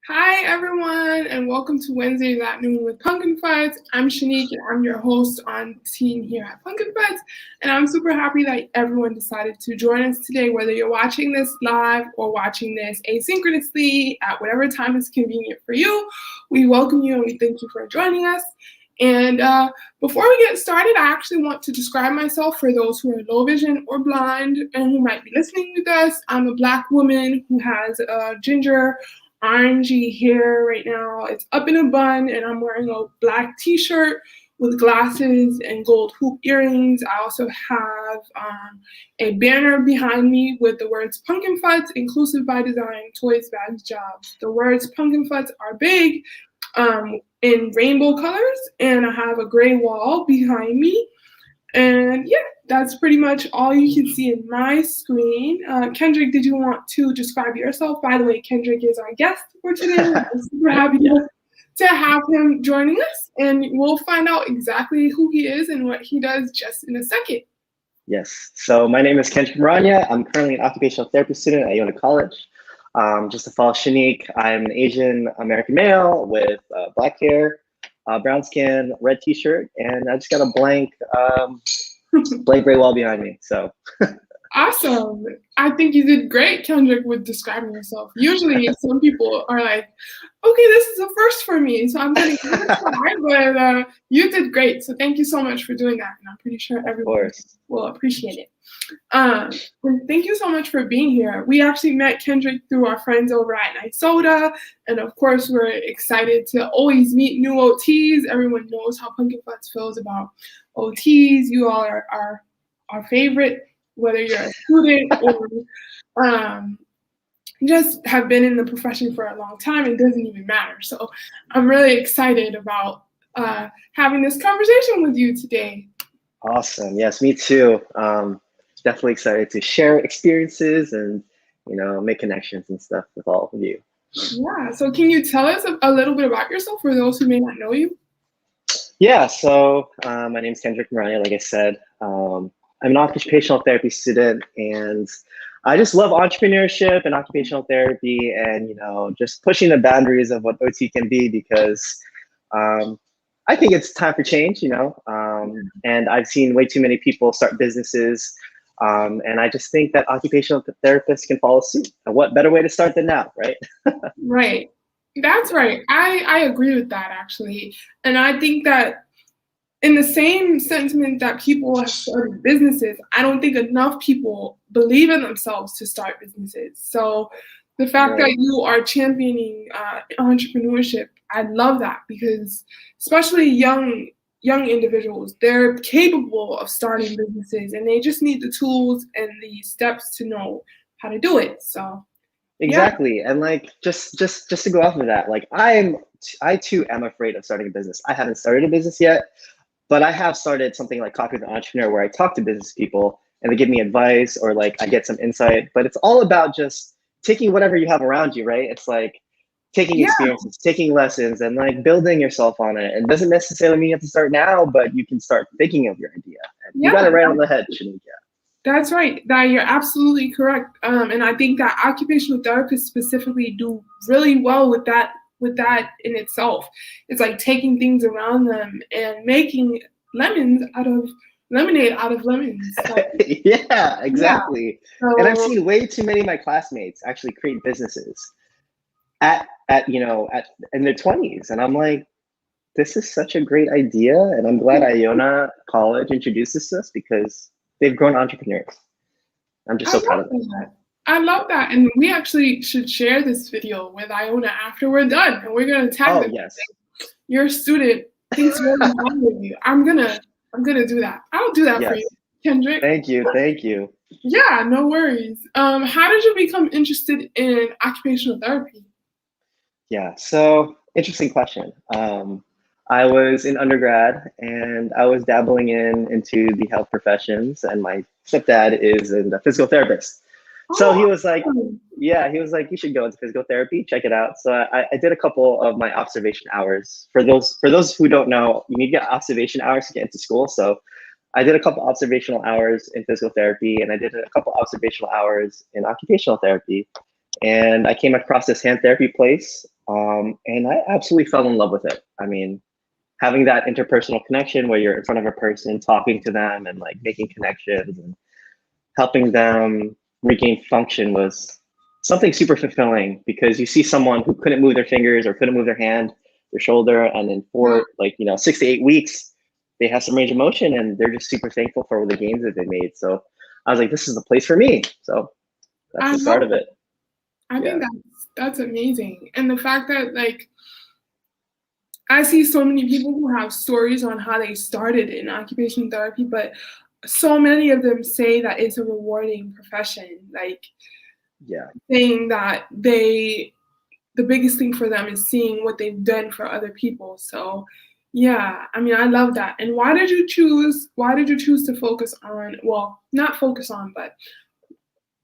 Hi, everyone, and welcome to Wednesdays at Noon with Pumpkin Fights. I'm Shanique, and I'm your host on the team here at Pumpkin Fights. And I'm super happy that everyone decided to join us today, whether you're watching this live or watching this asynchronously at whatever time is convenient for you. We welcome you and we thank you for joining us. And before we get started, I actually want to describe myself for those who are low vision or blind and who might be listening with us. I'm a Black woman who has a ginger orangey hair right now. It's up in a bun, and I'm wearing a black t-shirt with glasses and gold hoop earrings. I also have a banner behind me with the words Pumpkin Fights, inclusive by design, toys, bags, jobs. The words Pumpkin Fights are big in rainbow colors, and I have a gray wall behind me. And yeah, that's pretty much all you can see in my screen. Kendrick, did you want to describe yourself? By the way, Kendrick is our guest for today. I'm super happy to have him joining us, and we'll find out exactly who he is and what he does just in a second. Yes, so my name is Kendrick Marania. I'm currently an occupational therapy student at IONA College. Just to follow Shanique, I'm an Asian American male with black hair, brown skin, red t-shirt, and I just got a blank gray wall behind me. So Awesome. I think you did great, Kendrick, with describing yourself. Usually some people are like, okay, this is a first for me, so I'm going to give it a try, but you did great. So thank you so much for doing that, and I'm pretty sure everyone will appreciate it. And thank you so much for being here. We actually met Kendrick through our friends over at NYSOTA, and of course, we're excited to always meet new OTs. Everyone knows how Pumpkin Fights feels about OTs. You all are our favorite, whether you're a student or just have been in the profession for a long time. It doesn't even matter. So I'm really excited about having this conversation with you today. Awesome. Yes, me too. Definitely excited to share experiences and make connections and stuff with all of you. Yeah. So can you tell us a little bit about yourself for those who may not know you? Yeah. So my name is Kendrick Marania. Like I said, I'm an occupational therapy student, and I just love entrepreneurship and occupational therapy, and just pushing the boundaries of what OT can be, because I think it's time for change. And I've seen way too many people start businesses, and I just think that occupational therapists can follow suit. And what better way to start than now, right? Right. That's right. I agree with that, actually, and I think that in the same sentiment that people have started businesses, I don't think enough people believe in themselves to start businesses. So the fact that you are championing entrepreneurship, I love that, because especially young individuals, they're capable of starting businesses, and they just need the tools and the steps to know how to do it. So exactly. And like just to go off of that, like I too am afraid of starting a business. I haven't started a business yet, but I have started something like Coffee with an Entrepreneur, where I talk to business people and they give me advice, or like I get some insight. But it's all about just taking whatever you have around you, right? It's like taking experiences, taking lessons, and like building yourself on it. It doesn't necessarily mean you have to start now, but you can start thinking of your idea. And you got it right on the head, Shanique. That's right. That you're absolutely correct. And I think that occupational therapists specifically do really well with that in itself. It's like taking things around them and making lemonade out of lemons. So, yeah, exactly. Yeah. So, and I've seen way too many of my classmates actually create businesses at in their 20s, and I'm like, this is such a great idea, and I'm glad Iona College introduced this to us, because they've grown entrepreneurs. I'm just so proud of them. I love that, and we actually should share this video with Iona after we're done, and we're gonna tag them. Yes. Your student thinks really highly of you. I'm gonna do that. I'll do that for you, Kendrick. Thank you. Yeah, no worries. How did you become interested in occupational therapy? Yeah, so interesting question. I was in undergrad, and I was dabbling into the health professions, and my stepdad is a physical therapist. So he was like, you should go into physical therapy, check it out. So I did a couple of my observation hours. For those who don't know, you need to get observation hours to get into school. So I did a couple observational hours in physical therapy, and I did a couple observational hours in occupational therapy. And I came across this hand therapy place And I absolutely fell in love with it. I mean, having that interpersonal connection where you're in front of a person, talking to them and like making connections and helping them regain function was something super fulfilling, because you see someone who couldn't move their fingers or couldn't move their hand, their shoulder, and in four, like, 6 to 8 weeks, they have some range of motion and they're just super thankful for the gains that they made. So I was like, this is the place for me. So that's I the start love of it. I think that's amazing. And the fact that, like, I see so many people who have stories on how they started in occupational therapy, but so many of them say that it's a rewarding profession. Like, saying that the biggest thing for them is seeing what they've done for other people. So yeah, I mean, I love that. And why did you choose to focus on, well, not focus on, but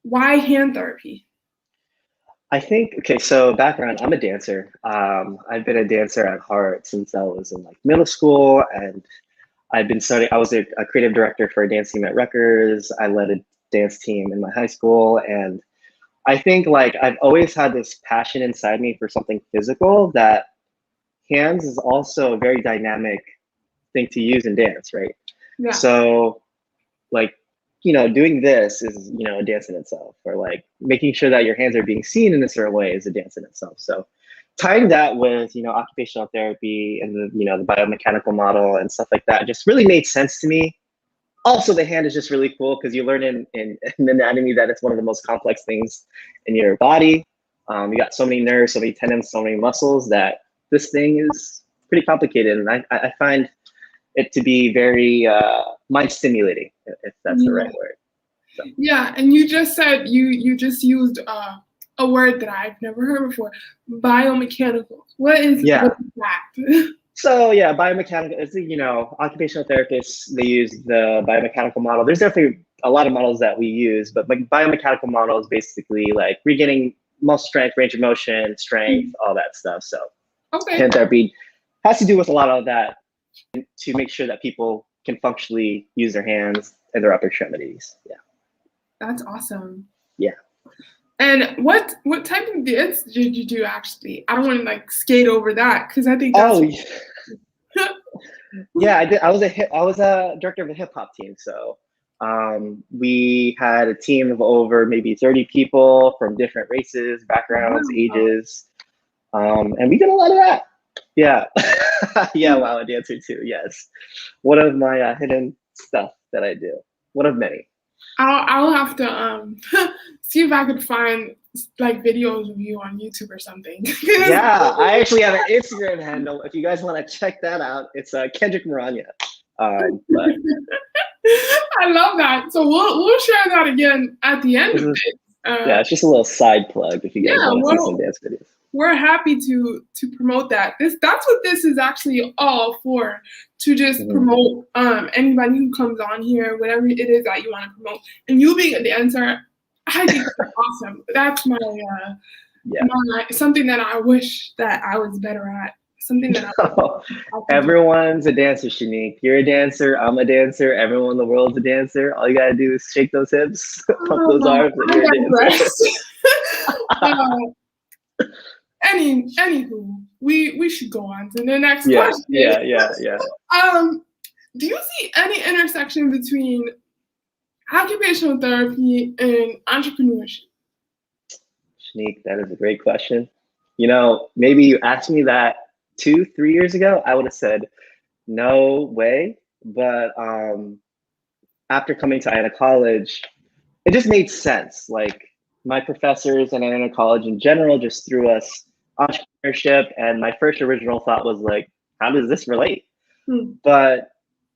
why hand therapy? I think, okay, so background, I'm a dancer. I've been a dancer at heart since I was in like middle school, and I've been studying, I was a creative director for a dance team at Rutgers. I led a dance team in my high school. And I think like I've always had this passion inside me for something physical, that hands is also a very dynamic thing to use in dance, right? Yeah. So like, doing this is, a dance in itself, or like making sure that your hands are being seen in a certain way is a dance in itself. So tying that with, occupational therapy and the biomechanical model and stuff like that just really made sense to me. Also, the hand is just really cool because you learn in anatomy that it's one of the most complex things in your body. You got so many nerves, so many tendons, so many muscles, that this thing is pretty complicated. And I find it to be very mind stimulating, if that's the right word. So. Yeah, and you just said you just used a word that I've never heard before, biomechanical. What is that? So yeah, biomechanical is, occupational therapists, they use the biomechanical model. There's definitely a lot of models that we use, but like biomechanical model is basically like regaining muscle strength, range of motion, strength, all that stuff. So hand therapy has to do with a lot of that, to make sure that people can functionally use their hands and their upper extremities. Yeah. That's awesome. Yeah. And what type of dance did you do actually? I don't want to like skate over that, because I think that's yeah, I did. I was a director of a hip hop team. So we had a team of over maybe 30 people from different races, backgrounds, ages. And we did a lot of that. Yeah. Yeah, wow, a dancer too, yes. One of my hidden stuff that I do. One of many. I'll have to see if I could find like videos of you on YouTube or something. Yeah, I actually have an Instagram handle. If you guys want to check that out, it's Kendrick Marania. But I love that. So we'll share that again at the end of it. Yeah, it's just a little side plug if you guys want to see some dance videos. We're happy to promote that. That's what this is actually all for, to just promote anybody who comes on here, whatever it is that you want to promote. And you being a dancer, I think that's awesome. That's my something that I wish that I was better at. Something that everyone's a dancer, Shanique. You're a dancer. I'm a dancer. Everyone in the world's a dancer. All you gotta do is shake those hips, pump those arms, and you're a dancer. Anywho, we should go on to the next question. Yeah. Do you see any intersection between occupational therapy and entrepreneurship? Shanique, that is a great question. Maybe you asked me that 2-3 years ago, I would have said no way. But after coming to IONA College, it just made sense. Like, my professors and IONA College in general just threw us entrepreneurship, and my first original thought was like, how does this relate? But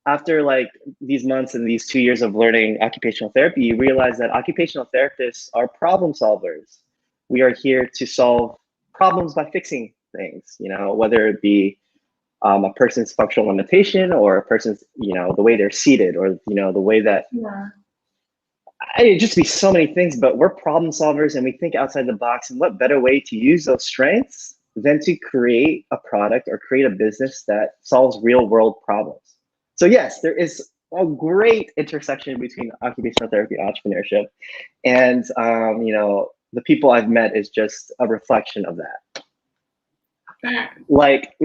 after like these months and these 2 years of learning occupational therapy, you realize that occupational therapists are problem solvers. We are here to solve problems by fixing things, whether it be a person's functional limitation, or a person's, the way they're seated, or, the way that it just be so many things. But we're problem solvers, and we think outside the box. And what better way to use those strengths than to create a product or create a business that solves real world problems? So yes, there is a great intersection between occupational therapy and entrepreneurship. And, the people I've met is just a reflection of that. That. Like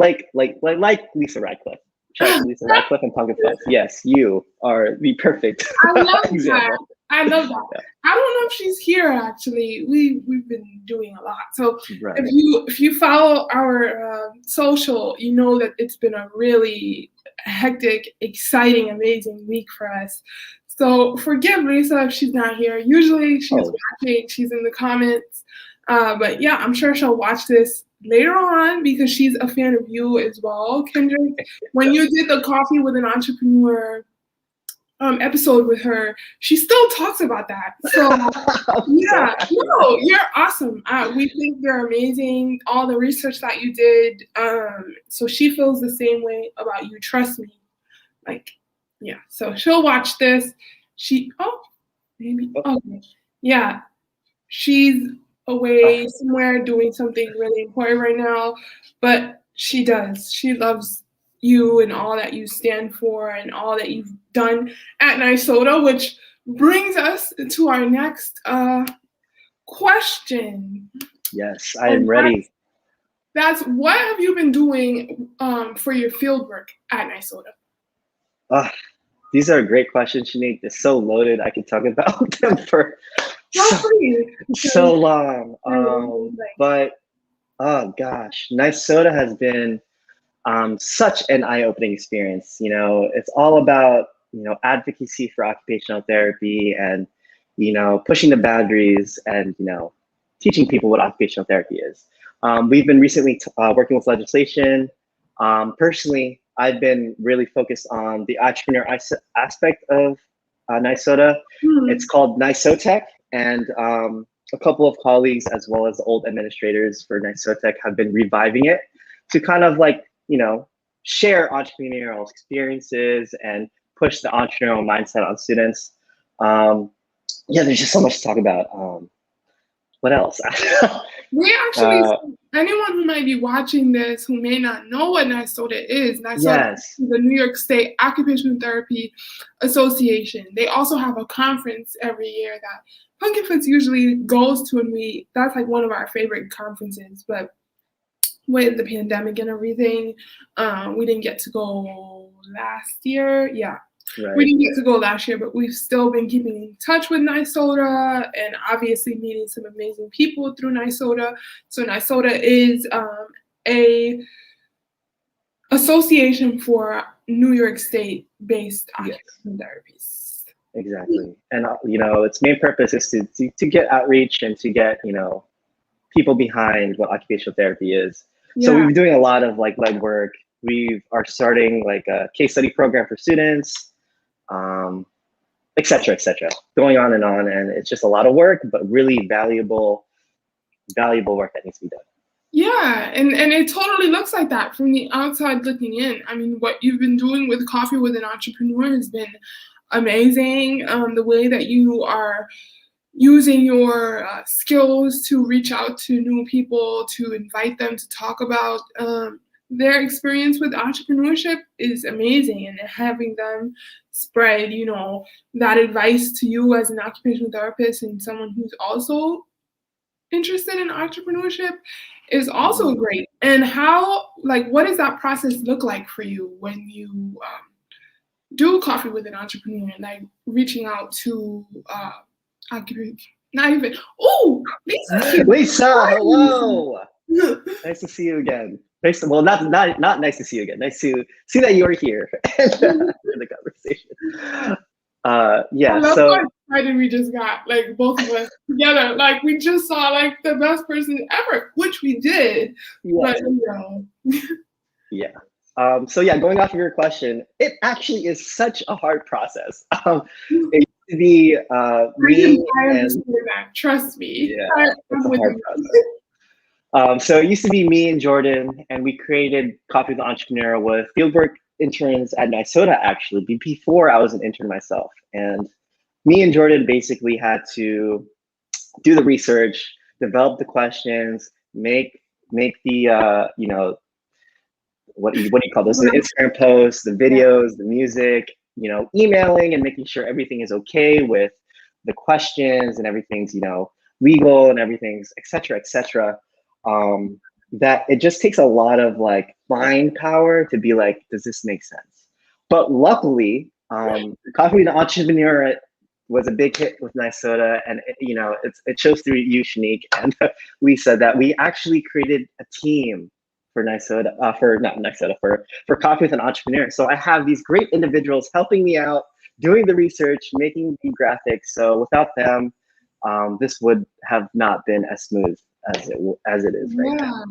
Lisa Radcliffe. Shout out to Lisa Radcliffe and Pumpkin Fuzz. Yes, you are the perfect I love that. example. I love that. Yeah. I don't know if she's here actually. We've been doing a lot. So Right. if you follow our social, you know that it's been a really hectic, exciting, amazing week for us. So forgive Lisa if she's not here. Usually she's watching. She's in the comments. But yeah, I'm sure she'll watch this later on because she's a fan of you as well, Kendrick. When you did the Coffee with an Entrepreneur episode with her, she still talks about that. So yeah, no, you're awesome. We think you're amazing. All the research that you did. So she feels the same way about you. Trust me. Like, yeah. So she'll watch this. Okay. Yeah. She's away somewhere doing something really important right now, but she does. She loves you and all that you stand for and all that you've done at NYSOTA, which brings us to our next question. Yes, I am ready. That's what have you been doing for your field work at NYSOTA? These are great questions, Shanique. They're so loaded. I could talk about them for so long. But oh gosh, NYSOTA has been such an eye-opening experience. You know, it's all about, you know, advocacy for occupational therapy and, you know, pushing the boundaries and, you know, teaching people what occupational therapy is. We've been recently working with legislation. Personally, I've been really focused on the entrepreneur aspect of NYSOTA. It's called NYSOTEC, and a couple of colleagues as well as old administrators for NYSOTEC have been reviving it to kind of like, you know, share entrepreneurial experiences and push the entrepreneurial mindset on students. Yeah, there's just so much to talk about. What else? We actually, anyone who might be watching this who may not know what NYSOTA is, NYSOTA is the New York State Occupational Therapy Association. They also have a conference every year that Pumpkin Fuzz usually goes to, and that's like one of our favorite conferences. But with the pandemic and everything, we didn't get to go last year. Yeah. Right. We didn't get to go last year, but we've still been keeping in touch with NYSOTA and obviously meeting some amazing people through NYSOTA. So NYSOTA is a association for New York State-based occupational therapies. Exactly. And, you know, its main purpose is to get outreach and to get, you know, people behind what occupational therapy is. Yeah. So we've been doing a lot of like legwork. We are starting like a case study program for students, et cetera, going on. And it's just a lot of work, but really valuable work that needs to be done. Yeah, and it totally looks like that from the outside looking in. I mean, what you've been doing with Coffee with an Entrepreneur has been amazing. The way that you are using your skills to reach out to new people, to invite them to talk about their experience with entrepreneurship is amazing, and having them spread, you know, that advice to you as an occupational therapist and someone who's also interested in entrepreneurship is also great. And how, like, what does that process look like for you when you do Coffee with an Entrepreneur, and like reaching out to not even, oh, Lisa, hello. Nice to see you again. Well, not nice to see you again. Nice to see that you're here in the conversation. Yeah. So how excited we just got, like both of us together. Like we just saw like the best person ever, which we did. Yeah. But you know. Yeah. So yeah, going off of your question, it actually is such a hard process. It used to be me and that. Trust me. Yeah, it's a hard process. So it used to be me and Jordan, and we created Coffee with the Entrepreneur with fieldwork interns at NYSOTA actually, before I was an intern myself. And me and Jordan basically had to do the research, develop the questions, make the you know, what do you call those? The Instagram posts, the videos, the music, you know, emailing and making sure everything is okay with the questions and everything's, you know, legal and everything's et cetera, et cetera. that it just takes a lot of like mind power to be like, does this make sense? But luckily, Coffee with an Entrepreneur was a big hit with NYSOTA, and it shows through you, Shanique, and Lisa, that we actually created a team for NYSOTA, for not NYSOTA, for Coffee with an Entrepreneur. So I have these great individuals helping me out, doing the research, making the graphics. So without them, this would have not been as smooth as it is right now.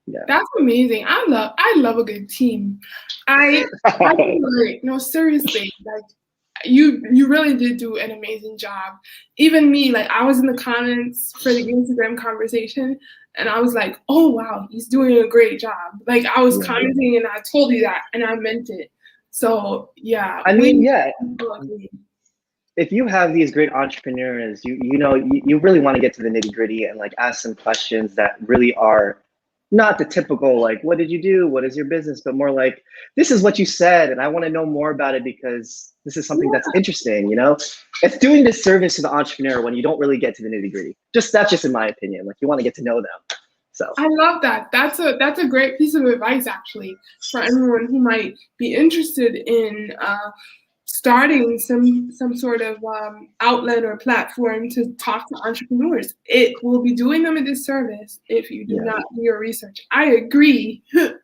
Yeah. That's amazing. I love a good team. I no, seriously, like you really did do an amazing job. Even me, like I was in the comments for the Instagram conversation and I was like, oh wow, he's doing a great job. Like I was commenting and I told you that and I meant it. So yeah. I mean, if you have these great entrepreneurs, you really want to get to the nitty gritty and like ask some questions that really are not the typical, like, what did you do? What is your business? But more like, this is what you said, and I want to know more about it because this is something that's interesting, It's doing this service to the entrepreneur when you don't really get to the nitty gritty. That's just in my opinion. Like, you want to get to know them. So I love that. That's a great piece of advice, actually, for anyone who might be interested in starting some sort of outlet or platform to talk to entrepreneurs. It will be doing them a disservice if you do not do your research. I agree, 100%.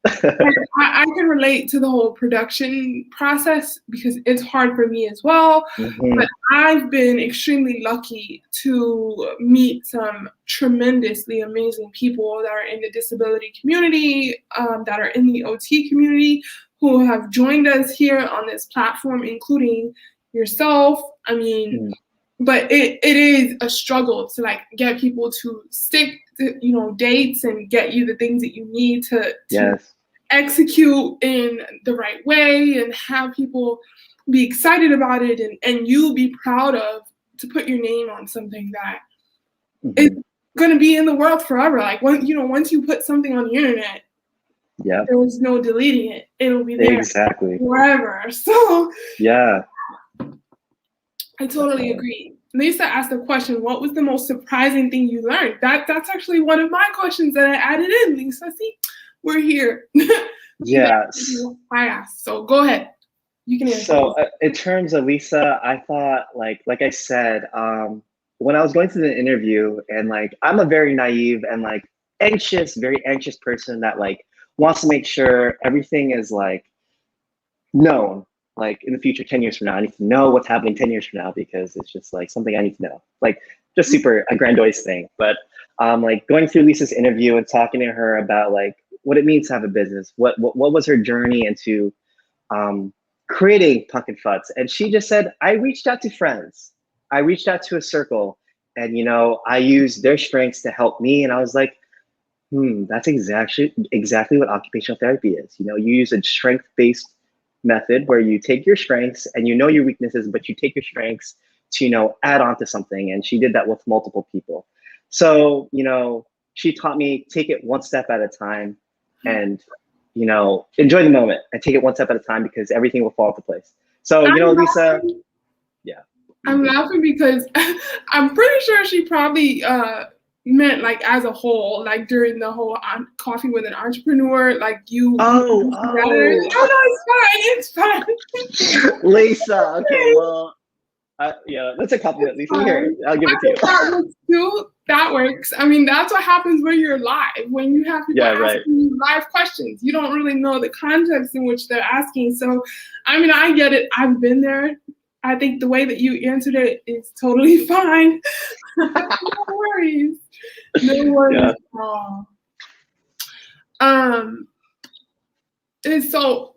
I can relate to the whole production process because it's hard for me as well. But I've been extremely lucky to meet some tremendously amazing people that are in the disability community, that are in the OT community, who have joined us here on this platform, including yourself. I mean, but it is a struggle to like get people to stick to, dates and get you the things that you need to execute in the right way and have people be excited about it and you be proud of to put your name on something that is going to be in the world forever. Like once you put something on the internet, there's no deleting it. It'll be there forever. So I totally agree. Lisa asked the question, what was the most surprising thing you learned? That's actually one of my questions that I added in, Lisa. See, we're here. I asked. So go ahead. You can answer. So in terms of Lisa, I thought like I said, when I was going through the interview and like, I'm a very naive and like very anxious person that like wants to make sure everything is like known, like in the future, 10 years from now, I need to know what's happening 10 years from now because it's just like something I need to know, like just super a grandiose thing. But like going through Lisa's interview and talking to her about like what it means to have a business, what was her journey into creating Pumpkin Futs. And she just said, I reached out to friends. I reached out to a circle and, I used their strengths to help me. And I was like, that's exactly what occupational therapy is. You use a strength-based method where you take your strengths and your weaknesses, but you take your strengths to, add on to something. And she did that with multiple people. So, she taught me take it one step at a time and, enjoy the moment and take it one step at a time because everything will fall into place. So, Lisa, I'm laughing because I'm pretty sure she probably meant like as a whole, like during the whole Coffee with an Entrepreneur, like you. Oh, it's fine. Lisa, okay, well, that's a compliment, Lisa. Here, I'll give it to you. That works. I mean, that's what happens when you're live, when you have people asking you live questions. You don't really know the context in which they're asking. So, I mean, I get it. I've been there. I think the way that you answered it is totally fine. No worries. No worries at all. And so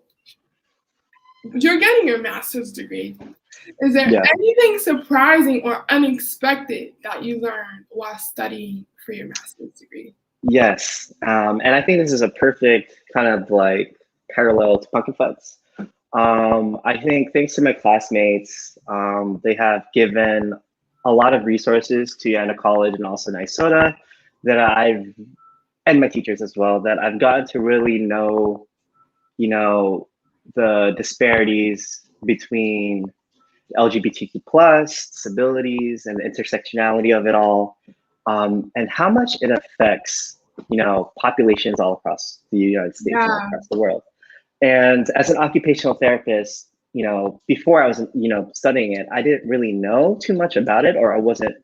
you're getting your master's degree. Is there anything surprising or unexpected that you learned while studying for your master's degree? Yes. And I think this is a perfect kind of like parallel to Pumpkin Futs. I think thanks to my classmates, they have given a lot of resources to IONA College and also NYSOTA and my teachers as well, that I've gotten to really know, the disparities between LGBTQ plus, disabilities, and the intersectionality of it all. and how much it affects, populations all across the United States and all Yeah. across the world. And as an occupational therapist, before I was, studying it, I didn't really know too much about it, or I wasn't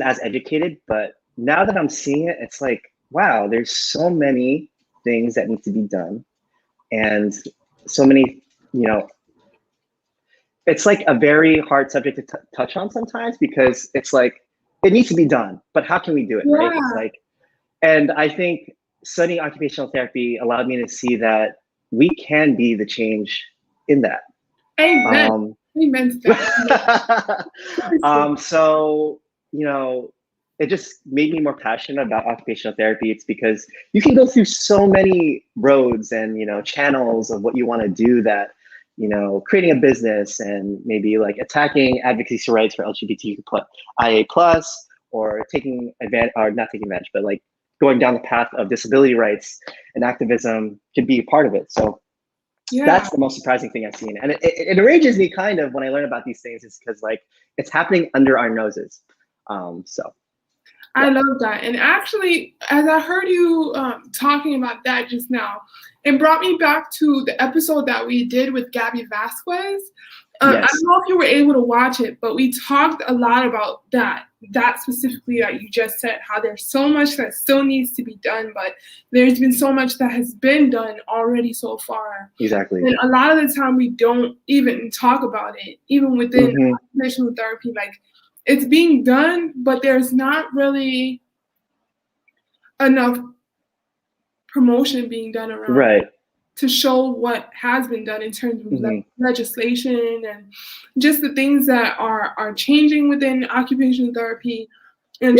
as educated. But now that I'm seeing it, it's like, wow, there's so many things that need to be done, and so many, it's like a very hard subject to touch on sometimes, because it's like it needs to be done, but how can we do it, right? It's Yeah. like, and I think studying occupational therapy allowed me to see that we can be the change in that. Amen. Amen to that. So, it just made me more passionate about occupational therapy. It's because you can go through so many roads and, channels of what you want to do, that, creating a business and maybe like attacking advocacy rights for LGBTQIA plus, or taking advantage, or not taking advantage, but like going down the path of disability rights and activism could be a part of it. So that's the most surprising thing I've seen. And it enrages me kind of when I learn about these things, is because like it's happening under our noses. I love that. And actually, as I heard you talking about that just now, it brought me back to the episode that we did with Gabby Vasquez. I don't know if you were able to watch it, but we talked a lot about that specifically that you just said, how there's so much that still needs to be done, but there's been so much that has been done already so far. Exactly. And a lot of the time we don't even talk about it, even within occupational therapy. Like, it's being done, but there's not really enough promotion being done around to show what has been done in terms of legislation and just the things that are changing within occupational therapy. And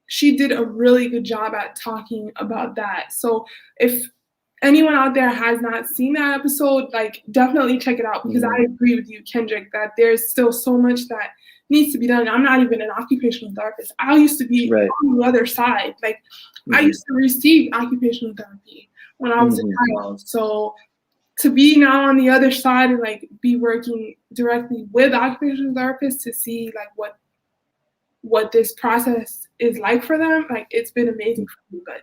she did a really good job at talking about that. So if anyone out there has not seen that episode, like, definitely check it out, because I agree with you, Kendrick, that there's still so much that needs to be done. I'm not even an occupational therapist. I used to be on the other side. Like, I used to receive occupational therapy when I was a child. So to be now on the other side and like be working directly with occupational therapists to see like what this process is like for them, like, it's been amazing for me. But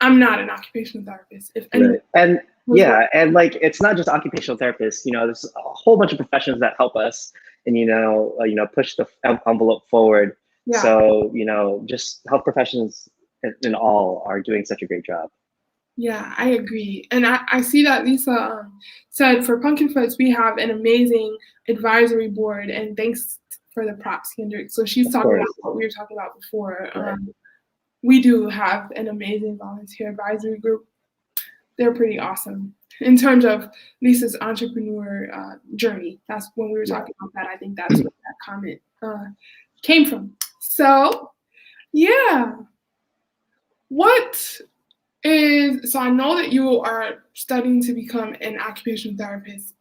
I'm not an occupational therapist. If anyone and and like, it's not just occupational therapists. There's a whole bunch of professions that help us and push the envelope forward. So just health professions in all are doing such a great job. Yeah, I agree. And I see that Lisa said for Pumpkin Foods, we have an amazing advisory board, and thanks for the props, Kendrick. So she's talking about what we were talking about before. We do have an amazing volunteer advisory group. They're pretty awesome. In terms of Lisa's entrepreneur journey, that's when we were talking about that. I think that's where that comment came from. So, so I know that you are studying to become an occupational therapist,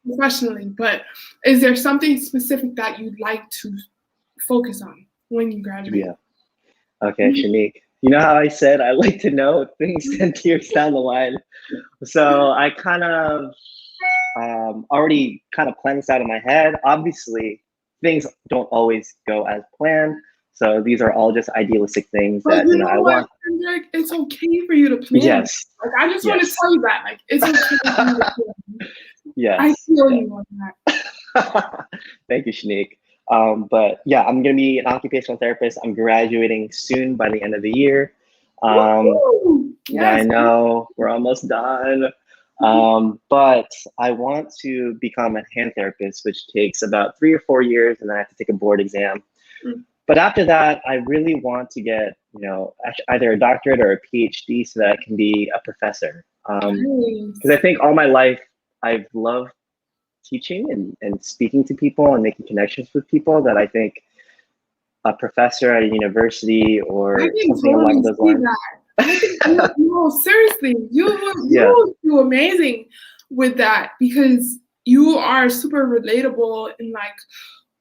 professionally, but is there something specific that you'd like to focus on when you graduate? Okay, Shanique. You know how I said I like to know things 10 years down the line? So I kind of already kind of planned this out in my head. Obviously, things don't always go as planned. So these are all just idealistic things that I want. Kendrick, it's okay for you to plan. Yes. Like, I just want to tell you that. Like, it's okay for you to plan. Yes. I feel you on that. Thank you, Shanique. But yeah, I'm gonna be an occupational therapist. I'm graduating soon by the end of the year. I know we're almost done. But I want to become a hand therapist, which takes about 3 or 4 years, and then I have to take a board exam. But after that, I really want to get, either a doctorate or a PhD so that I can be a professor. Because I think all my life I've loved teaching and speaking to people and making connections with people, that I think a professor at a university or something along those lines. I think seriously, you do amazing with that, because you are super relatable and like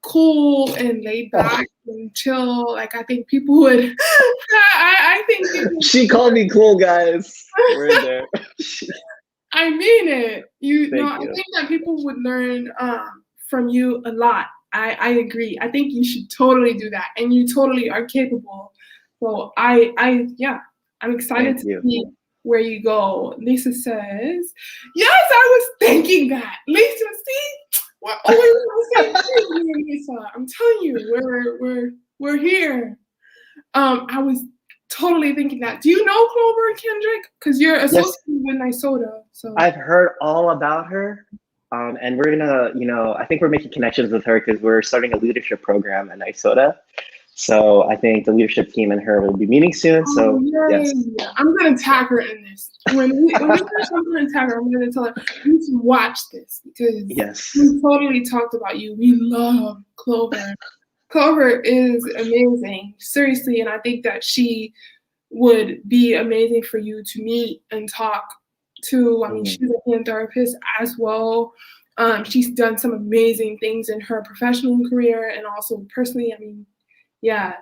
cool and laid back and chill. Like, I think people would. I think people, she called me cool, guys. We're in there. I mean it. I think that people would learn from you a lot. I agree. I think you should totally do that, and you totally are capable. So yeah, I'm excited Thank to you. see where you go. Lisa says, yes, I was thinking that. Lisa, see, we're always on the same page, me and Lisa. I'm telling you, we're here. I was totally thinking that. Do you know Clover and Kendrick? Because you're Yes, associated with NYSOTA. So I've heard all about her. And we're gonna, I think we're making connections with her because we're starting a leadership program at NYSOTA. So I think the leadership team and her will be meeting soon. oh So yay! yes, I'm gonna tag her in this. When we finish, I'm gonna tag her. I'm gonna tell her you need to watch this because yes. we totally talked about you. We love Clover. Clover is amazing, seriously, and I think that she would be amazing for you to meet and talk to. I mean, she's a hand therapist as well. She's done some amazing things in her professional career and also personally. I mean, yeah,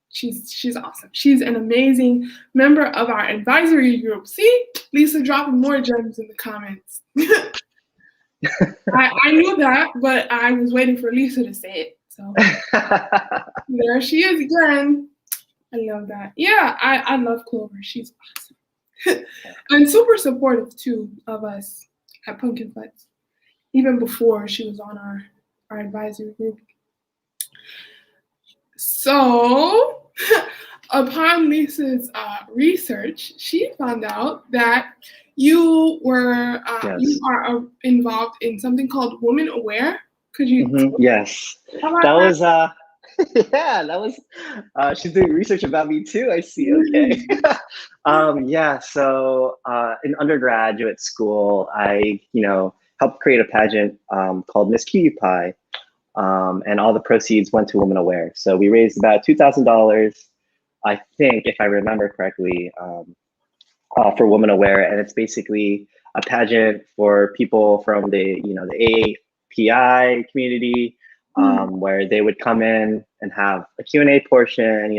she's awesome. She's an amazing member of our advisory group. See, Lisa dropping more gems in the comments. I knew that, but I was waiting for Lisa to say it. So there she is again. I love that. Yeah, I love Clover. She's awesome. And super supportive too of us at Pumpkin Fights, even before she was on our advisory group. So, upon Lisa's research, she found out that you were Yes. you are involved in something called Woman Aware. Could you Yes. tell about That that? was yeah, that was she's doing research about me too, I see. Okay. Yeah, so in undergraduate school, I, helped create a pageant called Miss Cutie Pie. And all the proceeds went to Women Aware. So we raised about $2,000, I think, if I remember correctly, for Women Aware, and it's basically a pageant for people from the API community, where they would come in and have a Q&A portion,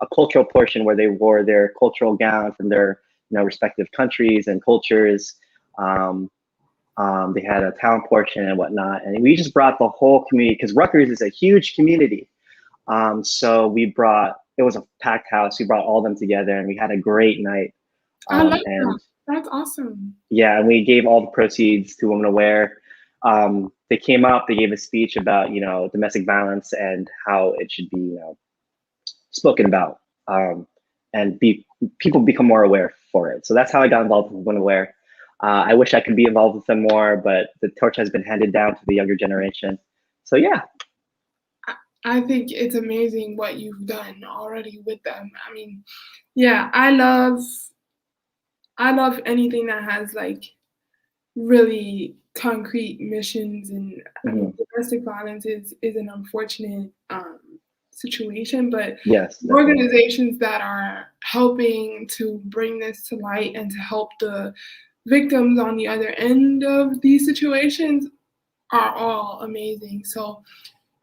a cultural portion where they wore their cultural gown from their respective countries and cultures. They had a talent portion and whatnot, and we just brought the whole community because Rutgers is a huge community. So it was a packed house. We brought all of them together, and we had a great night. I love And that. That's awesome. yeah, and we gave all the proceeds to Women Aware. They came up, they gave a speech about domestic violence and how it should be spoken about, and people become more aware for it. So that's how I got involved with Women Aware. I wish I could be involved with them more, but the torch has been handed down to the younger generation. So yeah. I think it's amazing what you've done already with them. I mean, yeah, I love anything that has like really concrete missions, and I mean, domestic violence is an unfortunate situation, but Yes, definitely. organizations that are helping to bring this to light and to help the victims on the other end of these situations are all amazing. So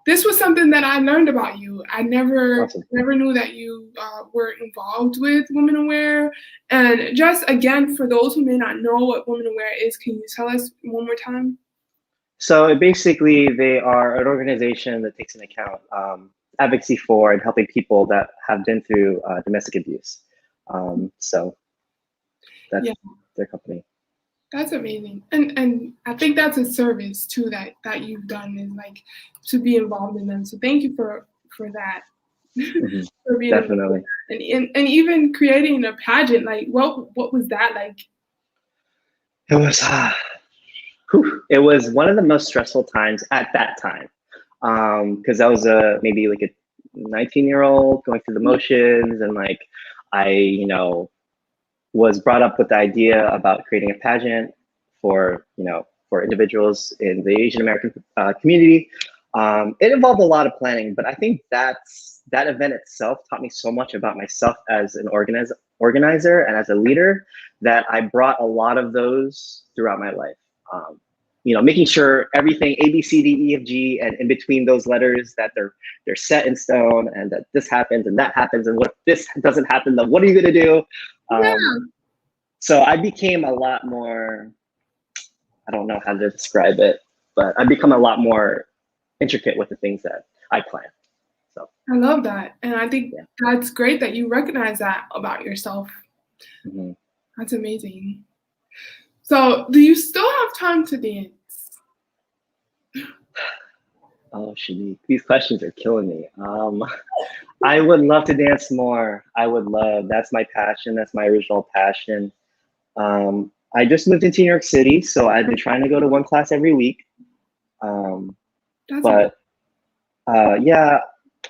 this was something that I learned about you. I never Awesome. knew that you were involved with Women Aware. And just again, for those who may not know what Women Aware is, can you tell us one more time? So basically, they are an organization that takes into account advocacy for and helping people that have been through domestic abuse. So that's their company. That's amazing. And I think that's a service too that you've done, is like to be involved in them. So thank you for that. For being Definitely. and even creating a pageant. Like what was that like? It was it was one of the most stressful times at that time, because I was maybe like a 19-year-old going through the motions, and like I was brought up with the idea about creating a pageant for for individuals in the Asian American community. It involved a lot of planning, but I think that event itself taught me so much about myself as an organizer and as a leader, that I brought a lot of those throughout my life. Making sure everything A, B, C, D, E, F, G, and in between those letters, that they're set in stone, and that this happens and that happens, and what if this doesn't happen, then what are you gonna do? So I became a lot more, I don't know how to describe it, but I become a lot more intricate with the things that I plan. So I love that. And I think yeah. that's great that you recognize that about yourself. Mm-hmm. That's amazing. So do you still have time to dance? Oh, Shanique, these questions are killing me. I would love to dance more. I would love, that's my passion. That's my original passion. I just moved into New York City, so I've been trying to go to one class every week. That's But yeah,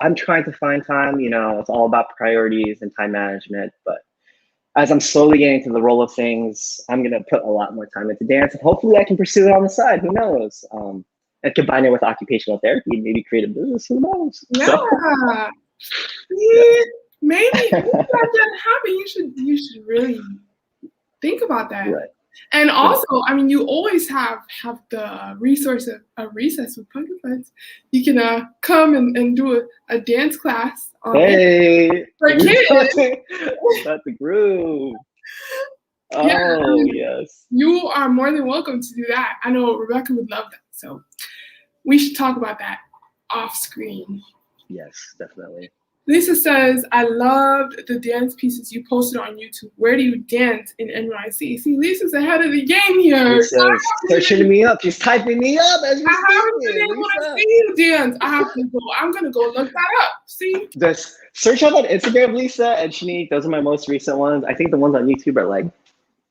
I'm trying to find time. You know, it's all about priorities and time management. But as I'm slowly getting into the roll of things, I'm gonna put a lot more time into dance, and hopefully I can pursue it on the side. Who knows? And combine it with occupational therapy, maybe create a business. Who knows? yeah. So, Yeah. Maybe that happen. You should really think about that. right. And also, I mean, you always have the resource of a recess with Pumpkin Friends. You can come and do a dance class. Hey, for kids. that's the groove. Oh, Yeah, I mean, yes. you are more than welcome to do that. I know Rebecca would love that. So we should talk about that off screen. Yes, definitely. Lisa says, I loved the dance pieces you posted on YouTube. Where do you dance in NYC? See, Lisa's ahead of the game here. Lisa's searching me up. She's typing me up as we I haven't been speak. able to see you dance. I'm going to go look that up. See? Just search up on Instagram, Lisa and Shanique. Those are my most recent ones. I think the ones on YouTube are like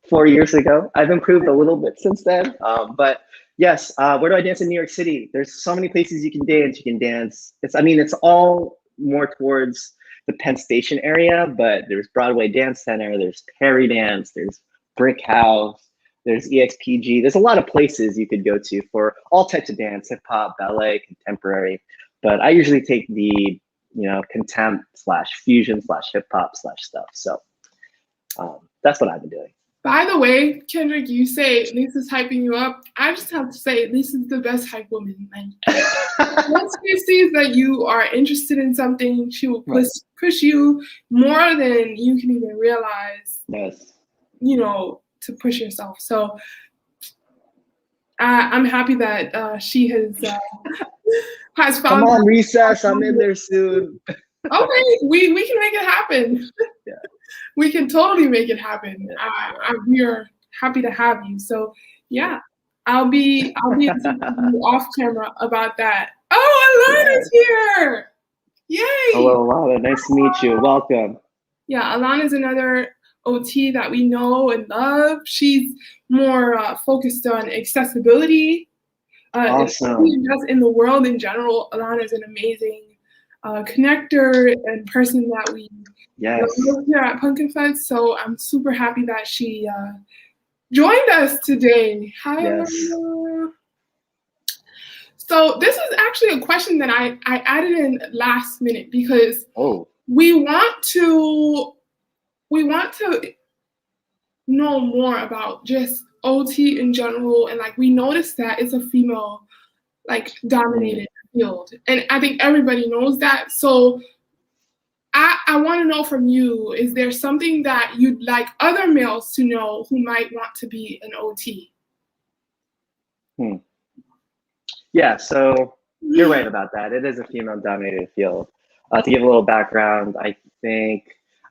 4 years ago. I've improved a little bit since then. But yes, where do I dance in New York City? There's so many places you can dance. You can dance. It's all more towards the Penn Station area, but there's Broadway Dance Center, there's Perry Dance, there's Brick House, there's EXPG. There's a lot of places you could go to for all types of dance, hip hop, ballet, contemporary. But I usually take the, contempt / fusion / hip hop / stuff. So that's what I've been doing. By the way, Kendrick, you say Lisa's hyping you up. I just have to say, Lisa's the best hype woman. Once she sees that you are interested in something, she will push you more than you can even realize. Yes. To push yourself. So I'm happy that she has found. Come on, recess. I'm in there soon. Okay, we can make it happen. Yeah. We can totally make it happen. We are happy to have you. So yeah, I'll be off camera about that. Oh, Alana's here! Yay! Hello, Alana. Nice to meet you. Welcome. Yeah, Alana's another OT that we know and love. She's more focused on accessibility. Awesome. Just in the world in general, Alana is an amazing connector and person that we love here at Pumpkin Fest. So I'm super happy that she joined us today. Hi, Alana. So this is actually a question that I added in last minute because we want to know more about just OT in general, and we noticed that it's a female dominated field, and I think everybody knows that. So I want to know from you, is there something that you'd like other males to know who might want to be an OT? Yeah, so you're right about that. It is a female dominated field. To give a little background, I think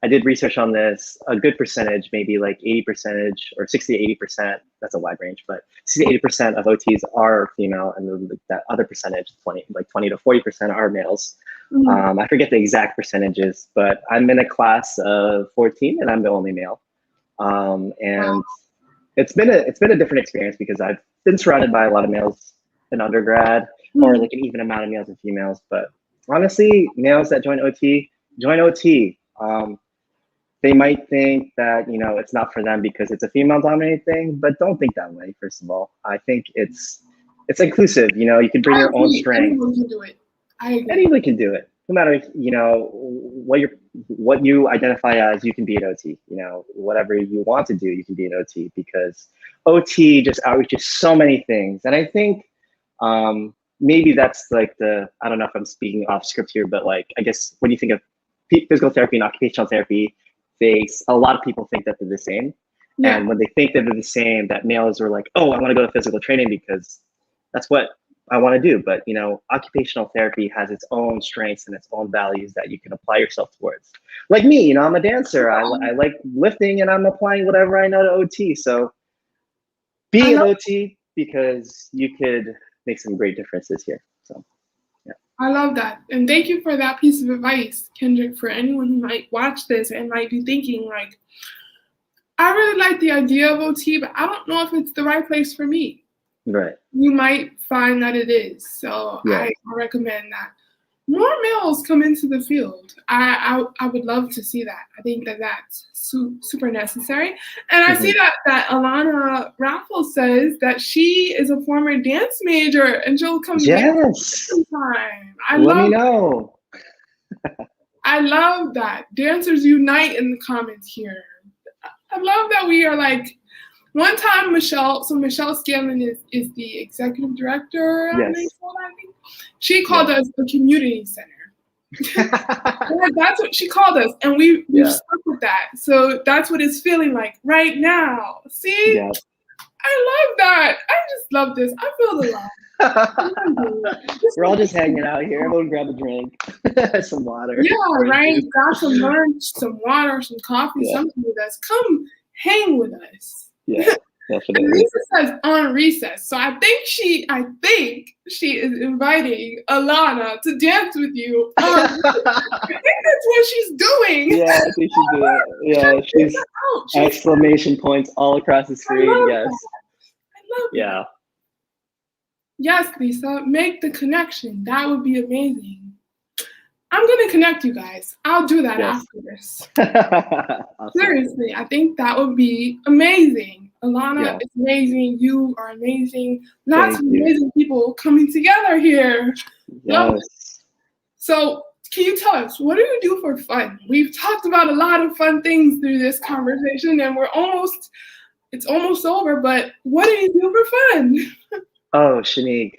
I did research on this. A good percentage, maybe 80% or 60 to 80%, that's a wide range, but 60 to 80% of OTs are female, and that other percentage, 20 to 40% are males. I forget the exact percentages, but I'm in a class of 14 and I'm the only male. And it's been a different experience because I've been surrounded by a lot of males in undergrad, or an even amount of males and females. But honestly, males that join OT. They might think that, it's not for them because it's a female-dominated thing, but don't think that way, first of all. I think it's inclusive. You can bring your own strength. Anyone can do it. I agree. Anyone can do it. No matter, what you identify as, you can be an OT. Whatever you want to do, you can be an OT, because OT just outreaches so many things. And I think maybe that's I don't know if I'm speaking off script here, but I guess when you think of physical therapy and occupational therapy, a lot of people think that they're the same. And when they think that they're the same, that males are like, oh, I want to go to physical training because that's what I want to do. But, you know, occupational therapy has its own strengths and its own values that you can apply yourself towards. Like me, you know, I'm a dancer. I like lifting, and I'm applying whatever I know to OT. So be an OT, because you could make some great differences here. So, yeah. I love that. And thank you for that piece of advice, Kendrick, for anyone who might watch this and might be thinking like, I really like the idea of OT, but I don't know if it's the right place for me. Right. You might find that it is. So Yeah. I recommend that more males come into the field. I would love to see that. I think that that's super necessary. And I see that Alana Raffles says that she is a former dance major and she'll come Yes. sometime. Let me know. I love that. Dancers unite in the comments here. I love that we are like, one time Michelle Scanlon is the executive director at NYSOTA, I think. She called us the community center. That's what she called us, and we've stuck with that. So that's what it's feeling like right now. See? Yeah. I love that. I just love this. I feel the love. We're all just hanging out here. Everyone grab a drink, some water. Yeah, right. Grab some lunch, some water, some coffee, something with us. Come hang with us. Yeah, definitely. And Lisa says on recess. So I think she is inviting Alana to dance with you. I think that's what she's doing. Yeah, I think she's doing it. Yeah, she's exclamation points all across the screen. Yes. I love that. Yes, Lisa, make the connection. That would be amazing. I'm going to connect you guys. I'll do that after this. Awesome. Seriously, I think that would be amazing. Alana is amazing. You are amazing. Lots of amazing people coming together here. Yes. So can you tell us, what do you do for fun? We've talked about a lot of fun things through this conversation, and it's almost over, but what do you do for fun? Oh, Shanique,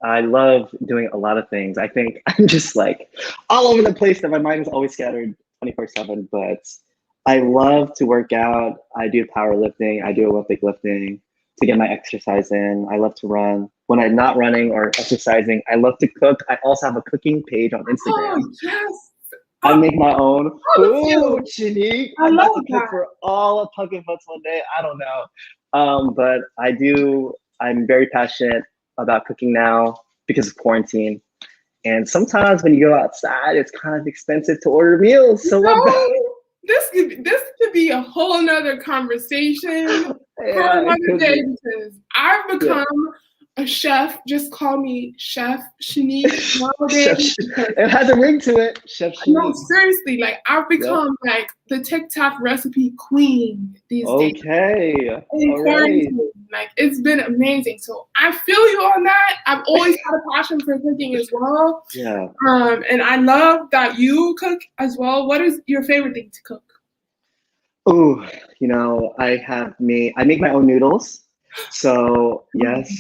I love doing a lot of things. I think I'm just like all over the place, that my mind is always scattered 24/7, but I love to work out. I do powerlifting. I do Olympic lifting to get my exercise in. I love to run. When I'm not running or exercising, I love to cook. I also have a cooking page on Instagram. Oh, yes. I make my own food, Shanique. I love to cook for all of Pumpkin Butts one day. I don't know. But I'm very passionate about cooking now because of quarantine. And sometimes when you go outside, it's kind of expensive to order meals. So this could be a whole nother conversation for another day, because I've become a chef. Just call me Chef Shanique nowadays. It has a ring to it, Chef Shanique. No, seriously, like I've become like the TikTok recipe queen these days. Okay. In quarantine. Like it's been amazing. So I feel you on that. I've always had a passion for cooking as well. Yeah. And I love that you cook as well. What is your favorite thing to cook? Oh, you know, I make my own noodles. So yes,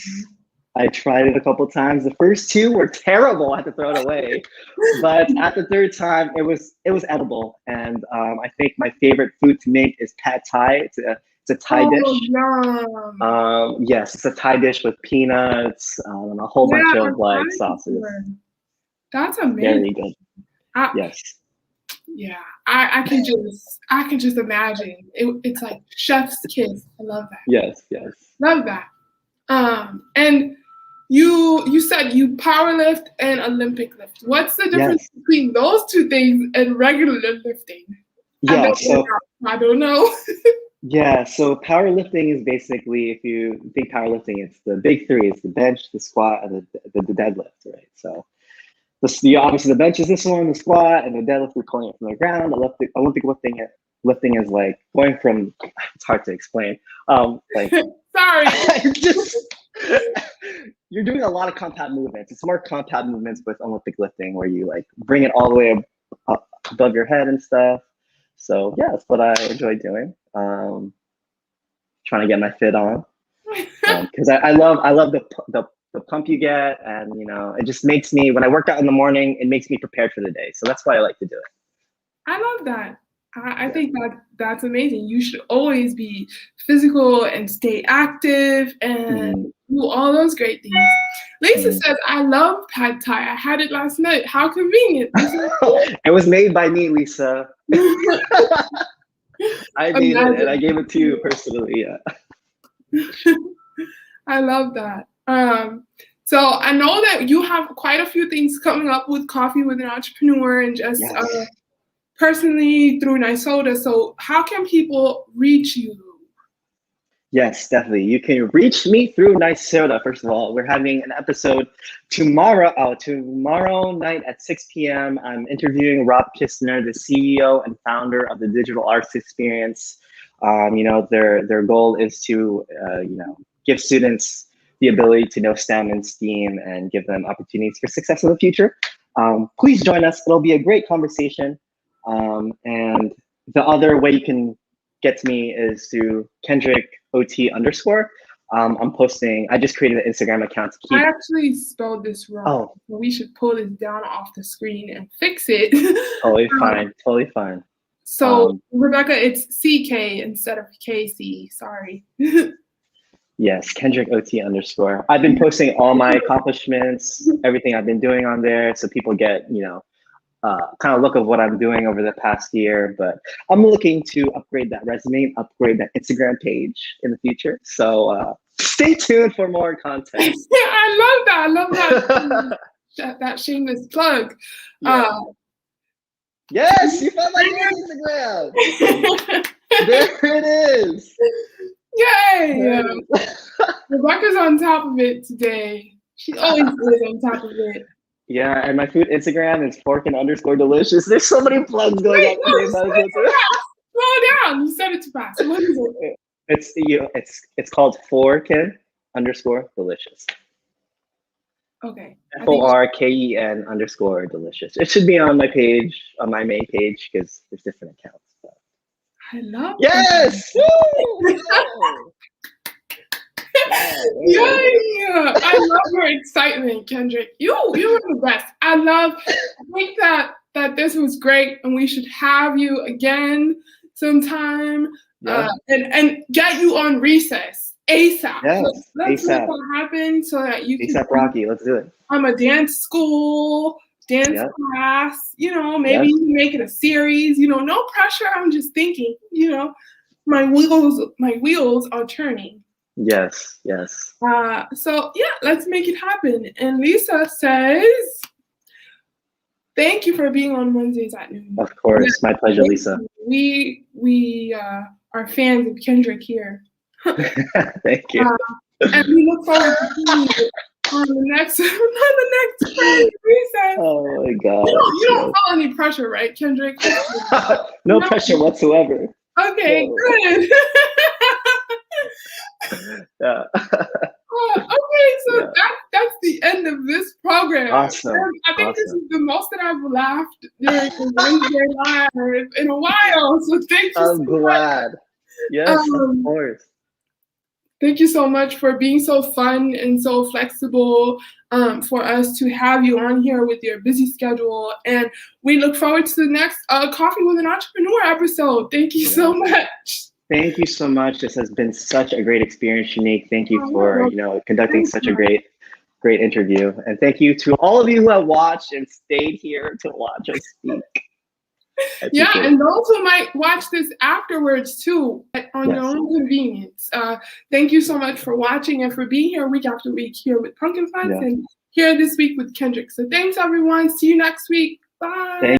I tried it a couple times. The first two were terrible. I had to throw it away. But at the third time, it was edible. And I think my favorite food to make is pad thai. It's a Thai dish. Yum. Yes, it's a Thai dish with peanuts and a whole bunch of like sauces. That's amazing. Very good. Yes. Yeah, I can just imagine. It's like chef's kiss. I love that. Yes. Love that. And you said you powerlift and Olympic lift. What's the difference between those two things and regular lifting? Yeah, I don't know. Yeah, so powerlifting is basically, if you think powerlifting, it's the big three. It's the bench, the squat, and the deadlift, right? So obviously the bench is this one, the squat, and the deadlift we're pulling it from the ground. Olympic lifting is like going from, it's hard to explain. Like sorry. You're doing a lot of compound movements. It's more compound movements with Olympic lifting, where you like bring it all the way up above your head and stuff. So yeah, that's what I enjoy doing. Trying to get my fit on, because I love the pump you get, and you know, it just makes me, when I work out in the morning, it makes me prepared for the day. So that's why I like to do it. I love that. I think that's amazing. You should always be physical and stay active, and do all those great things. Lisa says, I love pad thai. I had it last night. How convenient. It was made by me, Lisa. I made it and I gave it to you personally. Yeah. I love that. So I know that you have quite a few things coming up with Coffee with an Entrepreneur and just personally through NYSOTA. So how can people reach you? Yes, definitely. You can reach me through NYSOTA. First of all, we're having an episode tomorrow night at 6 p.m. I'm interviewing Rob Kistner, the CEO and founder of the Digital Arts Experience. Their goal is to give students the ability to know STEM and STEAM and give them opportunities for success in the future. Please join us. It'll be a great conversation. And the other way you can get to me is through Kendrick OT _. I'm posting. I just created an Instagram account to keep. I actually spelled this wrong. Oh. So we should pull this down off the screen and fix it. Totally fine. Totally fine. So Rebecca, it's CK instead of KC. Sorry. Yes, Kendrick OT _. I've been posting all my accomplishments, everything I've been doing on there, so people get kind of look of what I'm doing over the past year. But I'm looking to upgrade that resume, upgrade that Instagram page in the future. So stay tuned for more content. Yeah, I love that. That shameless plug. Yeah. Yes, you found my Instagram. There it is. Yay! Rebecca's on top of it today. She always is on top of it. Yeah, and my food Instagram is fork_delicious. There's so many plugs going on today. Slow down. You said it too fast. What is it? It's called forken_delicious. Okay. FORKEN_delicious. It should be on my page, on my main page, because there's different accounts. But. I love yes! Yeah. I love your excitement, Kendrick. You are the best. I think that this was great and we should have you again sometime and get you on recess ASAP. Yes, let's ASAP. make that happen so that you ASAP Rocky, let's do it. I'm a dance school, class, maybe you can make it a series, no pressure. I'm just thinking, my wheels are turning. Yes. So yeah, let's make it happen. And Lisa says, thank you for being on Wednesdays at noon. Of course, my pleasure, Lisa. We are fans of Kendrick here. Thank you. And we look forward to seeing you on the next recess. Oh my God. You don't feel any pressure, right, Kendrick? No pressure whatsoever. Okay, good. Yeah. Okay, so that's the end of this program. Awesome. I think this is the most that I've laughed during the Wednesday Live in a while. So thank you. I'm glad. Yes, of course. Thank you so much for being so fun and so flexible for us to have you on here with your busy schedule. And we look forward to the next Coffee with an Entrepreneur episode. Thank you so much. Thank you so much. This has been such a great experience, Shanique. Thank you for conducting such a great interview. And thank you to all of you who have watched and stayed here to watch us speak. Yeah, and those who might watch this afterwards too, on your own convenience. Thank you so much for watching and for being here week after week here with Pumpkin Fights and here this week with Kendrick. So thanks everyone. See you next week. Bye.